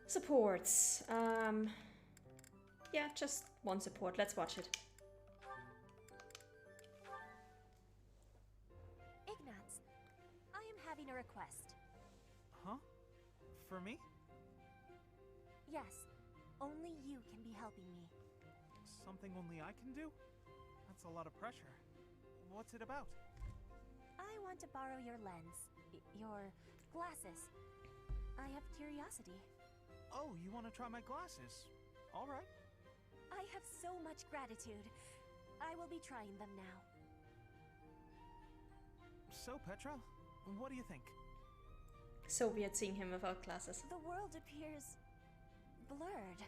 Supports. Yeah, just one support. Let's watch it. Ignatz, I am having a request. Huh? For me? Yes, only you can be helping me. Something only I can do? That's a lot of pressure. What's it about? I want to borrow your lens, your glasses. I have curiosity. Oh, you want to try my glasses? All right. I have so much gratitude. I will be trying them now. So, Petra, what do you think? So weird seeing him without glasses. The world appears blurred.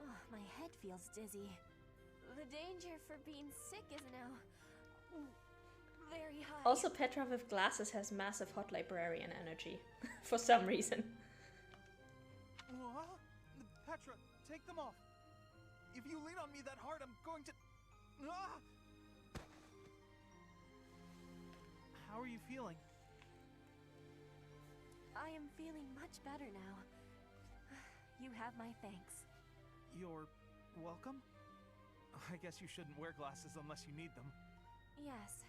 Oh, my head feels dizzy. The danger for being sick is now very high. Also, Petra with glasses has massive hot librarian energy for some reason. What? Petra, take them off. If you lean on me that hard, I'm going to... Ah! How are you feeling? I am feeling much better now. You have my thanks. You're welcome? I guess you shouldn't wear glasses unless you need them. Yes.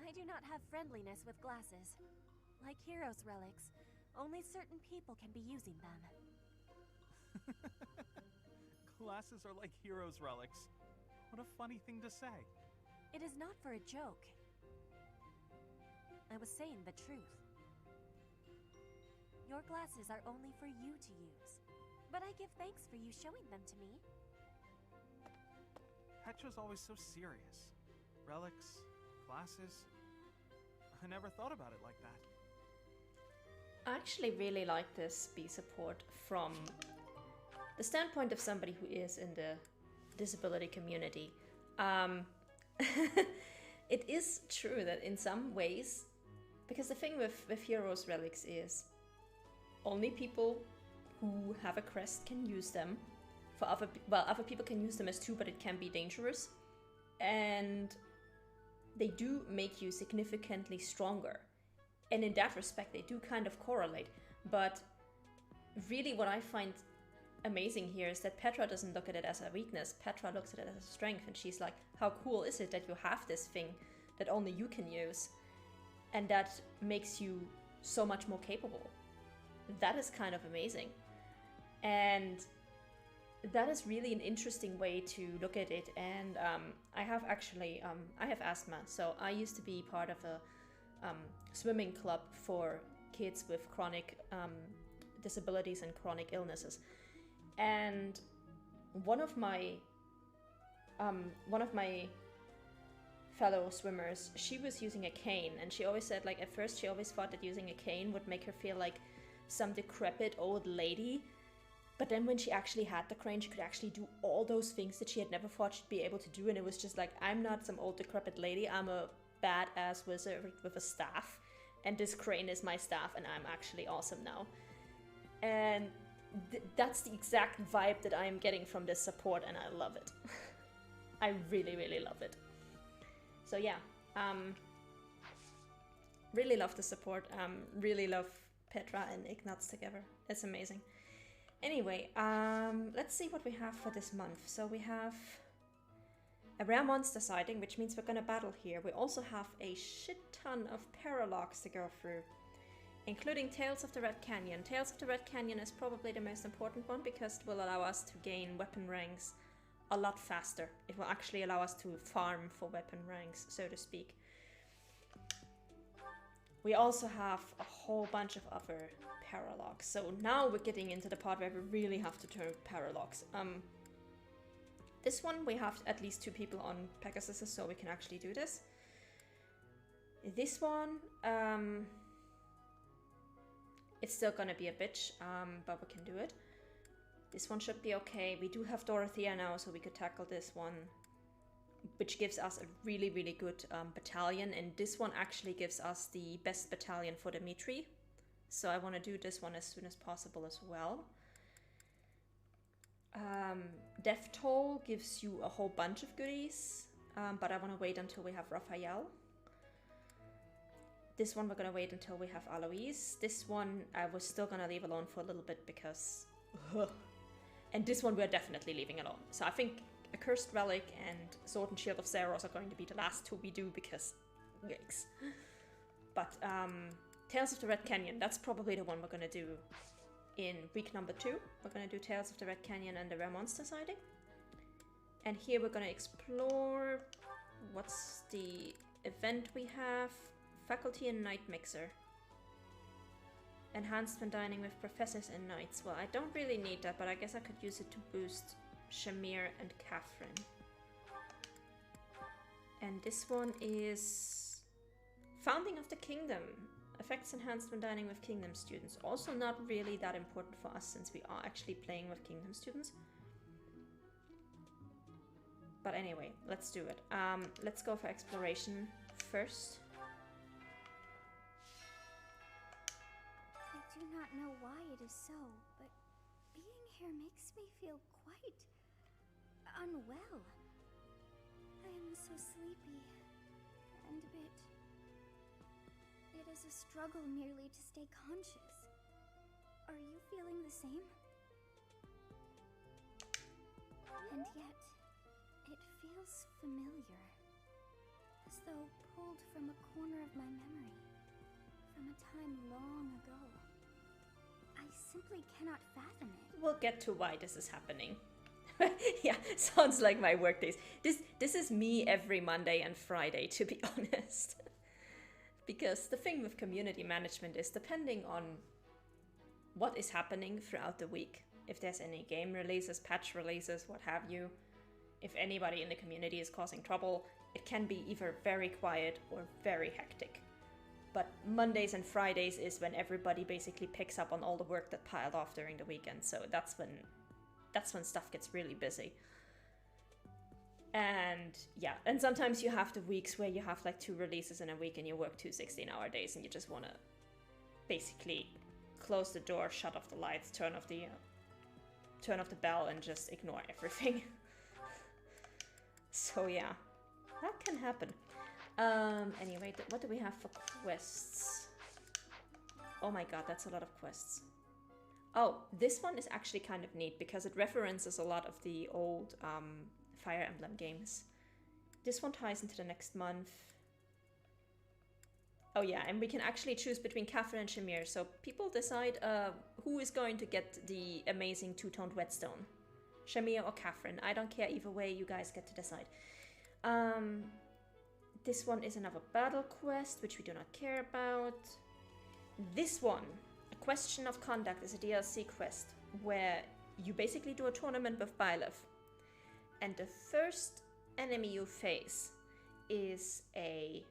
I do not have friendliness with glasses. Like heroes' relics, only certain people can be using them. Glasses are like heroes' relics. What a funny thing to say. It is not for a joke. I was saying the truth. Your glasses are only for you to use. But I give thanks for you showing them to me. Petra's always so serious. Relics, glasses. I never thought about it like that. I actually really like this B support from the standpoint of somebody who is in the disability community. It is true that in some ways, because the thing with heroes relics is only people who have a crest can use them. For other people can use them as too, but it can be dangerous. And they do make you significantly stronger. And in that respect, they do kind of correlate. But really what I find amazing here is that Petra doesn't look at it as a weakness. Petra looks at it as a strength, and she's like, how cool is it that you have this thing that only you can use? And that makes you so much more capable. That is kind of amazing. And that is really an interesting way to look at it. And I have actually, I have asthma. So I used to be part of a swimming club for kids with chronic disabilities and chronic illnesses. And one of my fellow swimmers, she was using a cane, and she always said, like, at first she always thought that using a cane would make her feel like some decrepit old lady. But then when she actually had the crane, she could actually do all those things that she had never thought she'd be able to do. And it was just like, I'm not some old decrepit lady. I'm a badass wizard with a staff. And this crane is my staff, and I'm actually awesome now. And that's the exact vibe that I'm getting from this support, and I love it. I really, really love it. So yeah, really love the support. Really love Petra and Ignatz together. It's amazing. Anyway, let's see what we have for this month. So we have a rare monster sighting, which means we're gonna battle here. We also have a shit ton of paralogues to go through, including Tales of the Red Canyon. Tales of the Red Canyon is probably the most important one because it will allow us to gain weapon ranks a lot faster. It will actually allow us to farm for weapon ranks, so to speak. We also have a whole bunch of other paralogues. So now we're getting into the part where we really have to turn paralogues. This one we have at least 2 people on Pegasus, so we can actually do this. This one, it's still gonna be a bitch, but we can do it. This one should be okay. We do have Dorothea now, so we could tackle this one, which gives us a really, really good battalion. And this one actually gives us the best battalion for Dimitri. So I want to do this one as soon as possible as well. Death Toll gives you a whole bunch of goodies, but I want to wait until we have Raphael. This one we're gonna wait until we have Alois. This one I was still gonna leave alone for a little bit because... And this one we're definitely leaving alone. So I think Accursed Relic and Sword and Shield of Zeros are going to be the last two we do because... Yikes. But Tales of the Red Canyon, that's probably the one we're gonna do in week number 2. We're gonna do Tales of the Red Canyon and the Rare Monster Sighting. And here we're gonna explore... What's the event we have? Faculty and Night Mixer. Enhanced when dining with professors and knights. Well, I don't really need that, but I guess I could use it to boost Shamir and Catherine. And this one is Founding of the Kingdom. Effects enhanced when dining with Kingdom students. Also not really that important for us since we are actually playing with Kingdom students. But anyway, let's do it. Let's go for exploration first. I do not know why it is so, but being here makes me feel quite unwell. I am so sleepy and a bit... It is a struggle merely to stay conscious. Are you feeling the same? And yet, it feels familiar. As though pulled from a corner of my memory. From a time long ago. I simply cannot fathom it. We'll get to why this is happening. Yeah, sounds like my work days. This is me every Monday and Friday, to be honest. Because the thing with community management is depending on what is happening throughout the week. If there's any game releases, patch releases, what have you. If anybody in the community is causing trouble, it can be either very quiet or very hectic. But Mondays and Fridays is when everybody basically picks up on all the work that piled off during the weekend. So that's when stuff gets really busy. And yeah, and sometimes you have the weeks where you have like 2 releases in a week and you work 2 16-hour days and you just want to basically close the door, shut off the lights, turn off the bell and just ignore everything. So yeah, that can happen. Anyway, what do we have for quests? Oh my god, that's a lot of quests. Oh, this one is actually kind of neat because it references a lot of the old Fire Emblem games. This one ties into the next month. Oh yeah, and we can actually choose between Catherine and Shamir, so people decide who is going to get the amazing 2-toned whetstone. Shamir or Catherine, I don't care either way, you guys get to decide. This one is another battle quest, which we do not care about. This one, A Question of Conduct, is a DLC quest where you basically do a tournament with Byleth. And the first enemy you face is a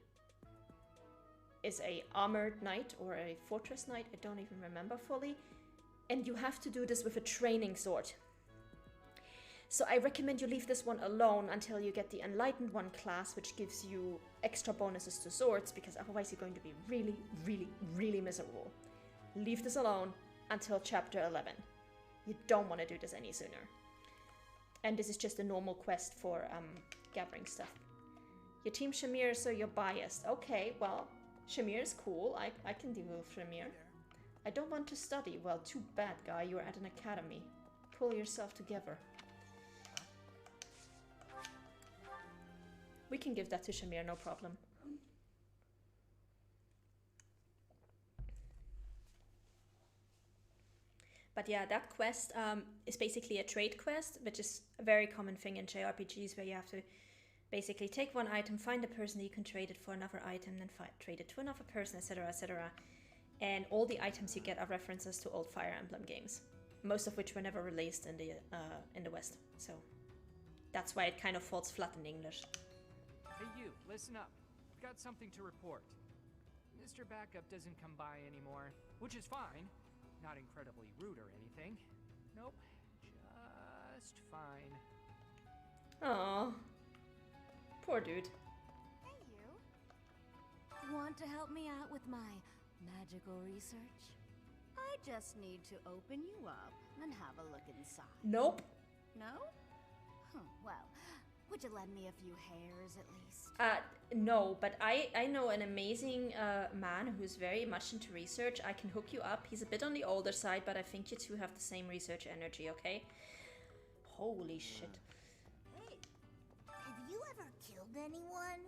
armored knight or a fortress knight, I don't even remember fully. And you have to do this with a training sword. So I recommend you leave this one alone until you get the Enlightened One class, which gives you extra bonuses to swords, because otherwise you're going to be really, really, really miserable. Leave this alone until chapter 11. You don't want to do this any sooner. And this is just a normal quest for gathering stuff. Your team Shamir, so you're biased. Okay, well, Shamir is cool. I can deal with Shamir. I don't want to study. Well, too bad, guy. You're at an academy. Pull yourself together. We can give that to Shamir, no problem. But yeah, that quest is basically a trade quest, which is a very common thing in JRPGs, where you have to basically take one item, find a person that you can trade it for another item, then trade it to another person, etc., etc. And all the items you get are references to old Fire Emblem games, most of which were never released in the West. So that's why it kind of falls flat in English. Hey you, listen up. Got something to report. Mr. Backup doesn't come by anymore, which is fine. Not incredibly rude or anything. Nope, just fine. Aww. Poor dude. Hey you. Want to help me out with my magical research? I just need to open you up and have a look inside. Nope. No? Well, Would you lend me a few hairs at least? No, but I know an amazing man who's very much into research. I can hook you up. He's a bit on the older side, but I think you two have the same research energy, okay? Holy shit. Hey, have you ever killed anyone?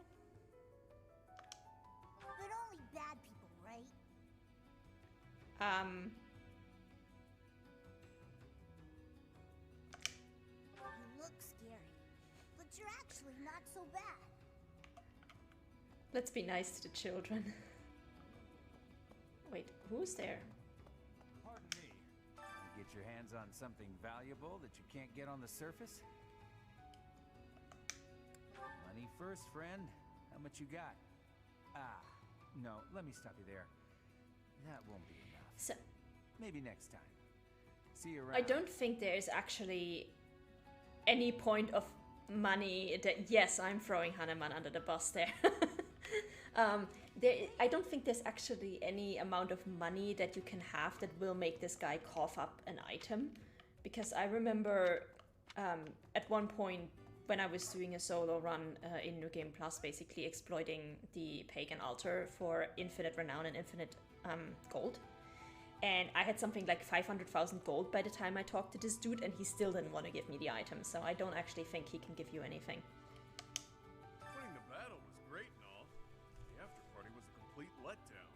But only bad people, right? You look scary, but you're actually not so bad. Let's be nice to the children. Wait, who's there? Pardon me. You get your hands on something valuable that you can't get on the surface? Money first, friend. How much you got? Ah, no, let me stop you there. That won't be enough. So, maybe next time. See you around. I don't think there's actually any point of money that, yes, I'm throwing Hanuman under the bus there. I don't think there's actually any amount of money that you can have that will make this guy cough up an item. Because I remember at one point when I was doing a solo run in New Game Plus, basically exploiting the pagan altar for infinite renown and infinite gold. And I had something like 500,000 gold by the time I talked to this dude, and he still didn't want to give me the item, so I don't actually think he can give you anything. Winning the battle was great and all. The after party was a complete letdown.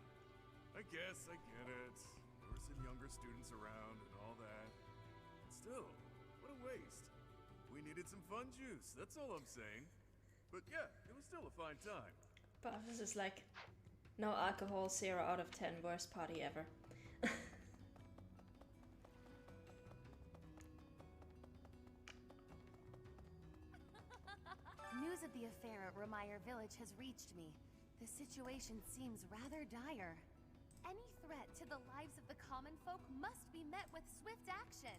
I guess I get it. There were some younger students around and all that. Still, what a waste. We needed some fun juice, that's all I'm saying. But yeah, it was still a fine time. But this is like, no alcohol, 0 out of 10, worst party ever. News of the affair at Ramire Village has reached me. The situation seems rather dire. Any threat to the lives of the common folk must be met with swift action.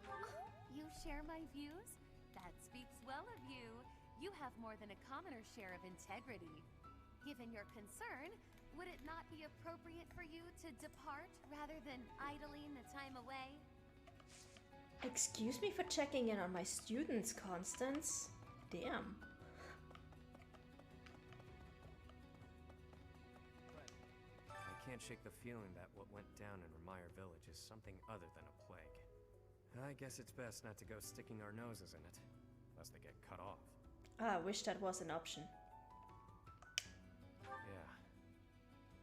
Oh, you share my views? That speaks well of you. You have more than a commoner's share of integrity. Given your concern, would it not be appropriate for you to depart rather than idling the time away? Excuse me for checking in on my students, Constance. Damn. I can't shake the feeling that what went down in Ramire Village is something other than a plague. I guess it's best not to go sticking our noses in it, lest they get cut off. I wish that was an option. Yeah,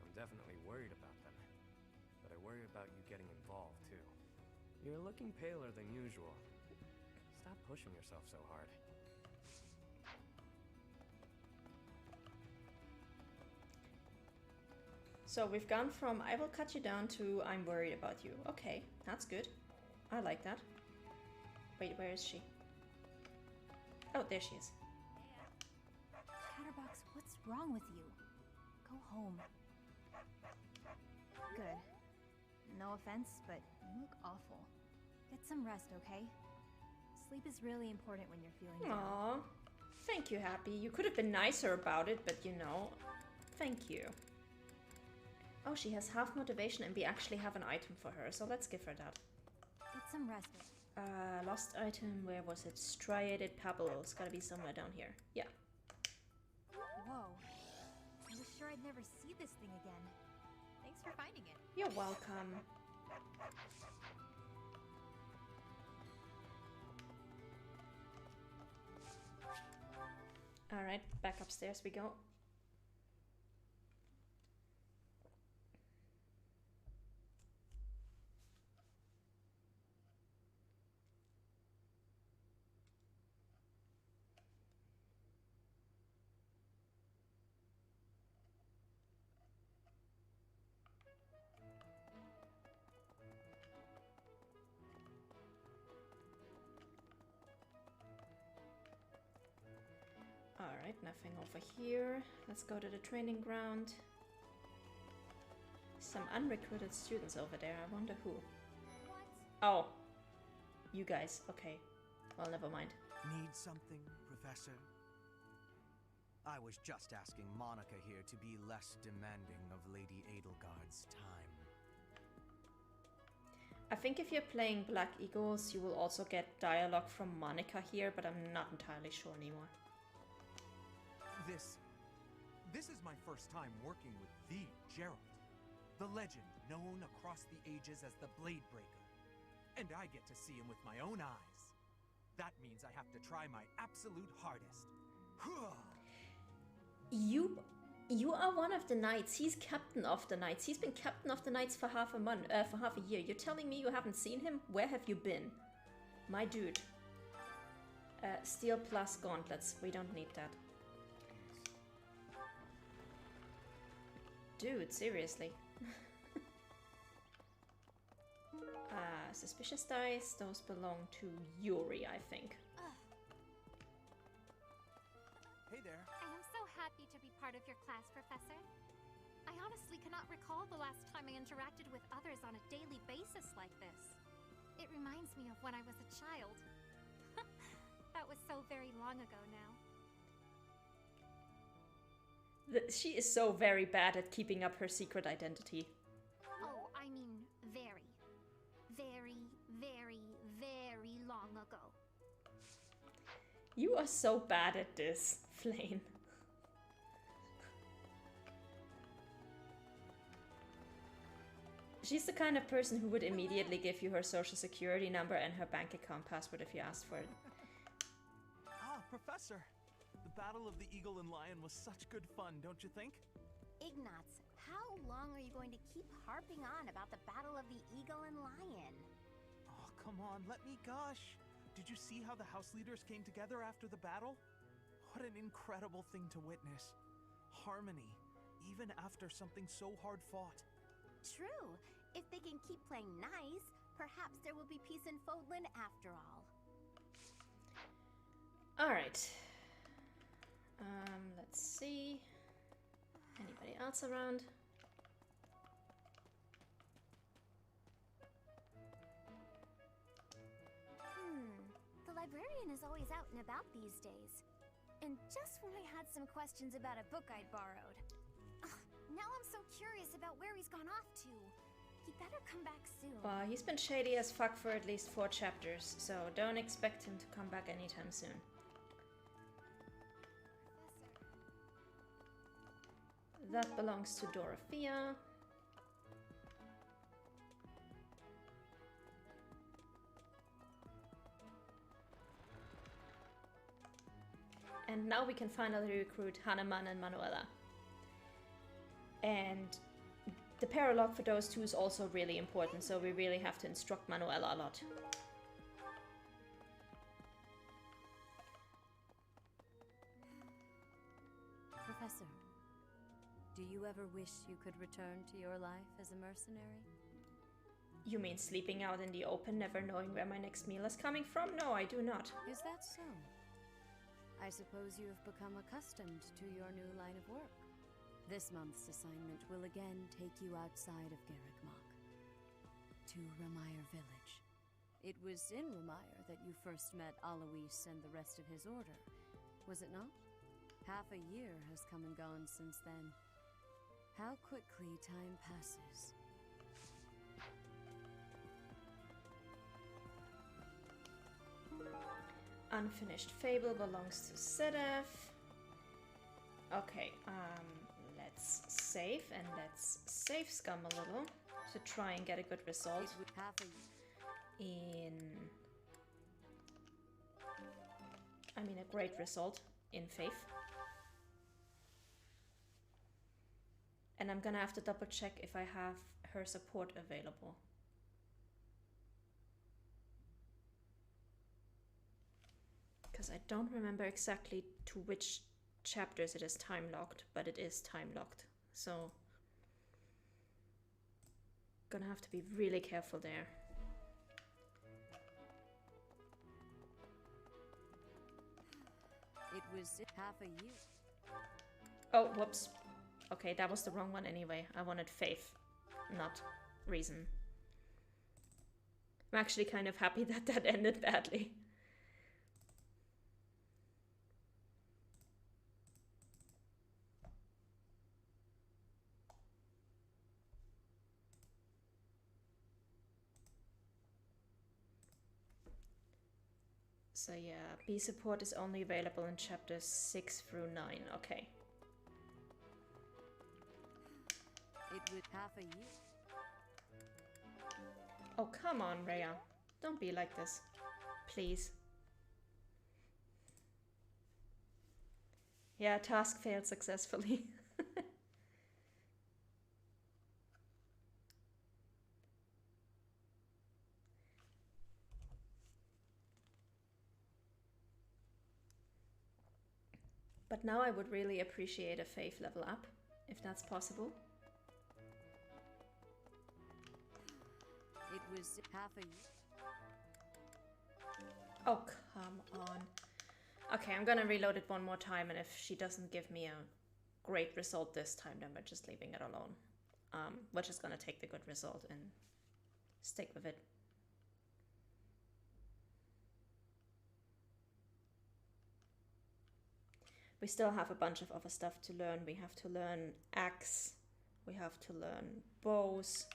I'm definitely worried about them, but I worry about you getting involved too. You're looking paler than usual. Stop pushing yourself so hard. So we've gone from I will cut you down to I'm worried about you. Okay, that's good. I like that. Wait, where is she? Oh, there she is. Chatterbox, what's wrong with you? Go home. Good. No offense, but you look awful. Get some rest, okay? Sleep is really important when you're feeling down. Aww. Thank you, Happy. You could have been nicer about it, but you know, thank you. Oh, she has half motivation and we actually have an item for her, so let's give her that. Get some rest. Lost item, where was it? Striated pebbles. Gotta be somewhere down here. Yeah. Whoa. I was sure I'd never see this thing again. Thanks for finding it. You're welcome. Alright, back upstairs we go. Alright, nothing over here. Let's go to the training ground. Some unrecruited students over there. I wonder who. What? Oh. You guys. Okay. Well, never mind. Need something, Professor? I was just asking Monica here to be less demanding of Lady Edelgard's time. I think if you're playing Black Eagles, you will also get dialogue from Monica here, but I'm not entirely sure anymore. This is my first time working with the Geralt, the legend known across the ages as the Blade Breaker. And I get to see him with my own eyes. That means I have to try my absolute hardest. You are one of the knights. He's captain of the knights. He's been captain of the knights for half a year. You're telling me you haven't seen him? Where have you been? My dude. Steel plus gauntlets. We don't need that. Dude, seriously. Suspicious dice. Those belong to Yuri, I think. Hey there. I am so happy to be part of your class, Professor. I honestly cannot recall the last time I interacted with others on a daily basis like this. It reminds me of when I was a child. That was so very long ago now. She is so very bad at keeping up her secret identity. Oh, I mean very, very, very, very long ago. You are so bad at this, Flame. She's the kind of person who would immediately give you her social security number and her bank account password if you asked for it. Ah, Professor. The Battle of the Eagle and Lion was such good fun, don't you think? Ignatz, how long are you going to keep harping on about the Battle of the Eagle and Lion? Oh, come on, let me gush. Did you see how the house leaders came together after the battle? What an incredible thing to witness. Harmony, even after something so hard fought. True. If they can keep playing nice, perhaps there will be peace in Fodlan after all. Alright. Let's see. Anybody else around? The librarian is always out and about these days. And just when I had some questions about a book I'd borrowed. Now I'm so curious about where he's gone off to. He better come back soon. Well, he's been shady as fuck for at least 4 chapters, so don't expect him to come back anytime soon. That belongs to Dorothea. And now we can finally recruit Haneman and Manuela. And the paralogue for those two is also really important, so we really have to instruct Manuela a lot. Professor, do you ever wish you could return to your life as a mercenary? You mean sleeping out in the open, never knowing where my next meal is coming from? No, I do not. Is that so? I suppose you have become accustomed to your new line of work. This month's assignment will again take you outside of Garrigmach, to Ramire Village. It was in Ramire that you first met Alois and the rest of his order, was it not? Half a year has come and gone since then. How quickly time passes. Unfinished Fable belongs to Sedef. Okay, let's save, and let's save Scum a little to try and get a good result a great result in Faith. And I'm gonna have to double check if I have her support available. Because I don't remember exactly to which chapters it is time locked, but it is time locked. So gonna have to be really careful there. It was half a year. Oh, whoops. Okay, that was the wrong one anyway. I wanted Faith, not Reason. I'm actually kind of happy that that ended badly. So yeah, B support is only available in chapters 6 through 9. Okay. It would half a year. Oh, come on, Rhea. Don't be like this. Please. Yeah, task failed successfully. But now I would really appreciate a faith level up, if that's possible. It was half a year. Oh, come on. Okay, I'm gonna reload it one more time, and if she doesn't give me a great result this time, then we're just leaving it alone. We're just gonna take the good result and stick with it. We still have a bunch of other stuff to learn. We have to learn axe. We have to learn bows.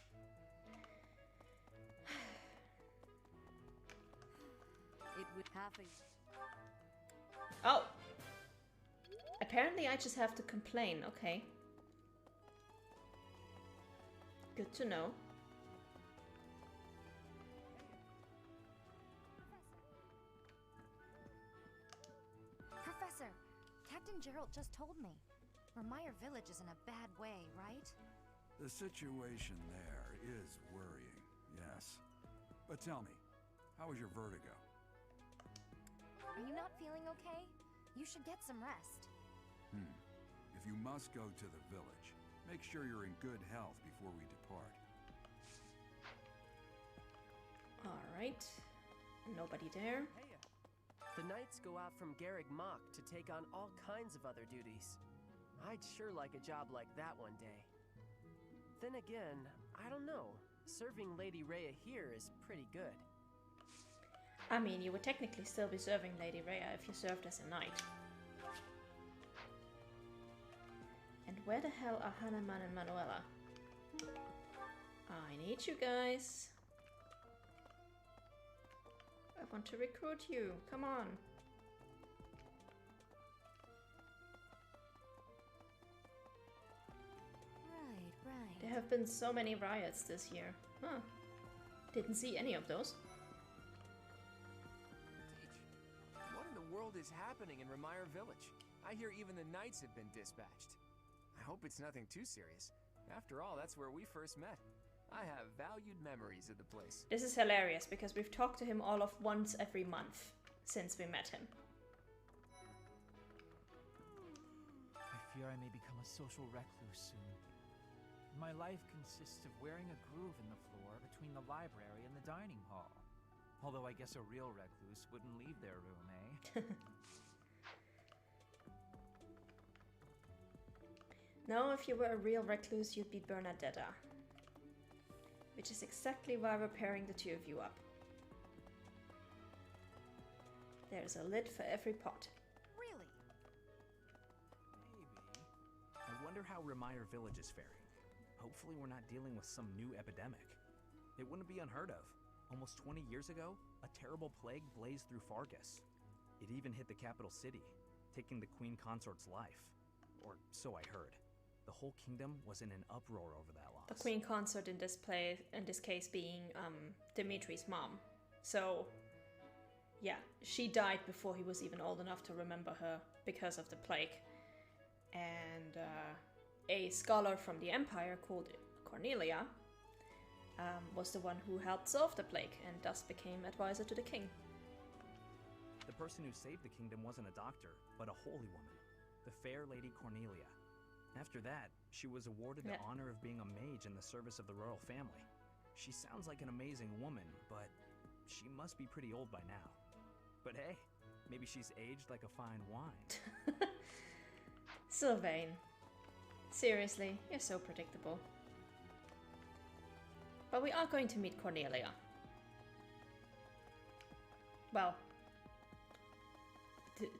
It would half a. Oh! Apparently I just have to complain. Okay. Good to know. Professor, Captain Gerald just told me. Remire Village is in a bad way, right? The situation there is worrying, yes. But tell me, how was your vertigo? Are you not feeling okay? You should get some rest. If you must go to the village, make sure you're in good health before we depart. Alright. Nobody there. The knights go out from Garreg Mach to take on all kinds of other duties. I'd sure like a job like that one day. Then again, I don't know. Serving Lady Rhea here is pretty good. I mean, you would technically still be serving Lady Rhea if you served as a knight. And where the hell are Hanuman and Manuela? I need you guys. I want to recruit you. Come on. Right. There have been so many riots this year. Huh. Didn't see any of those. What in the world is happening in Remire Village? I hear even the knights have been dispatched. I hope it's nothing too serious. After all, that's where we first met. I have valued memories of the place. This is hilarious because we've talked to him all of once every month since we met him. I fear I may become a social recluse soon. My life consists of wearing a groove in the floor between the library and the dining hall. Although I guess a real recluse wouldn't leave their room, eh? No, if you were a real recluse, you'd be Bernadetta. Which is exactly why we're pairing the two of you up. There's a lid for every pot. Really? Maybe. I wonder how Remire Village is faring. Hopefully we're not dealing with some new epidemic. It wouldn't be unheard of. Almost 20 years ago, a terrible plague blazed through Fargus. It even hit the capital city, taking the Queen Consort's life. Or so I heard. The whole kingdom was in an uproar over that loss. The Queen Consort in this case being Dimitri's mom. So, yeah, she died before he was even old enough to remember her because of the plague. And a scholar from the Empire called Cornelia was the one who helped solve the plague and thus became advisor to the king. The person who saved the kingdom wasn't a doctor, but a holy woman, the fair Lady Cornelia. After that, she was awarded the honor of being a mage in the service of the royal family. She sounds like an amazing woman, but she must be pretty old by now. But hey, maybe she's aged like a fine wine. Sylvain. Seriously, you're so predictable. But we are going to meet Cornelia. Well,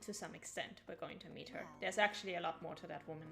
to some extent, we're going to meet her. There's actually a lot more to that woman